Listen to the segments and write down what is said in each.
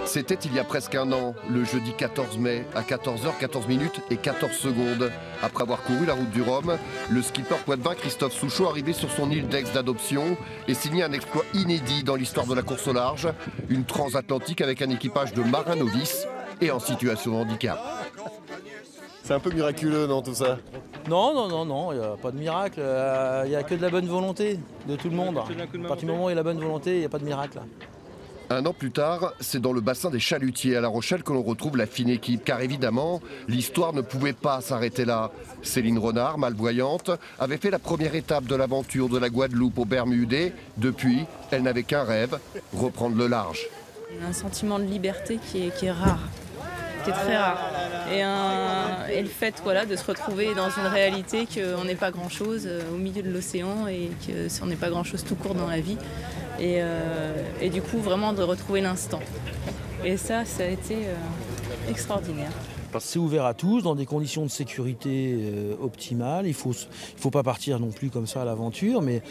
C'était il y a presque un an, le jeudi 14 mai, à 14h14 et 14 secondes. Après avoir couru la route du Rhum, le skipper poitevin Christophe Souchot arrivait sur son île d'Aix d'adoption et signait un exploit inédit dans l'histoire de la course au large, une transatlantique avec un équipage de marins novices et en situation de handicap. C'est un peu miraculeux, non, tout ça? Non, il n'y a pas de miracle. Il n'y a que de la bonne volonté de tout le monde. À partir du moment où il y a la bonne volonté, il n'y a pas de miracle. Un an plus tard, c'est dans le bassin des Chalutiers à La Rochelle que l'on retrouve la fine équipe. Car évidemment, l'histoire ne pouvait pas s'arrêter là. Céline Renard, malvoyante, avait fait la première étape de l'aventure de la Guadeloupe aux Bermudes. Et depuis, elle n'avait qu'un rêve, reprendre le large. Un sentiment de liberté qui est rare, qui est très rare. Et le fait de se retrouver dans une réalité qu'on n'est pas grand-chose au milieu de l'océan et qu'on n'est pas grand-chose tout court dans la vie. Et du coup, vraiment de retrouver l'instant. Et ça a été extraordinaire. C'est ouvert à tous, dans des conditions de sécurité optimales. Il faut pas partir non plus comme ça à l'aventure, mais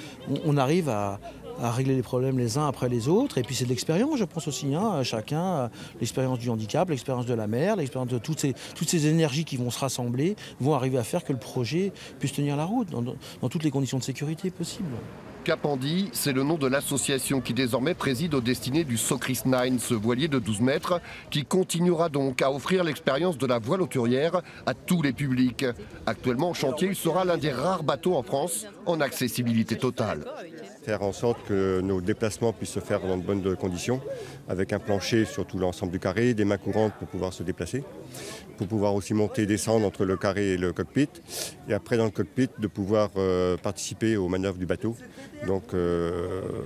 on arrive à régler les problèmes les uns après les autres. Et puis c'est de l'expérience, je pense aussi. Chacun, l'expérience du handicap, l'expérience de la mer, l'expérience de toutes ces énergies qui vont se rassembler, vont arriver à faire que le projet puisse tenir la route dans toutes les conditions de sécurité possibles. Cap Andy, c'est le nom de l'association qui désormais préside aux destinées du Socris 9, ce voilier de 12 mètres qui continuera donc à offrir l'expérience de la voile hauturière à tous les publics. Actuellement en chantier, il sera l'un des rares bateaux en France en accessibilité totale. Faire en sorte que nos déplacements puissent se faire dans de bonnes conditions, avec un plancher sur tout l'ensemble du carré, des mains courantes pour pouvoir se déplacer, pour pouvoir aussi monter et descendre entre le carré et le cockpit, et après dans le cockpit de pouvoir participer aux manœuvres du bateau, donc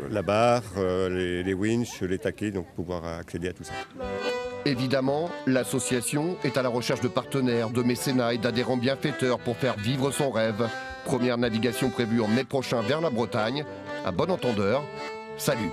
la barre, les winches, les taquets, donc pouvoir accéder à tout ça. Évidemment, l'association est à la recherche de partenaires, de mécénats et d'adhérents bienfaiteurs pour faire vivre son rêve. Première navigation prévue en mai prochain vers la Bretagne. À bon entendeur, salut!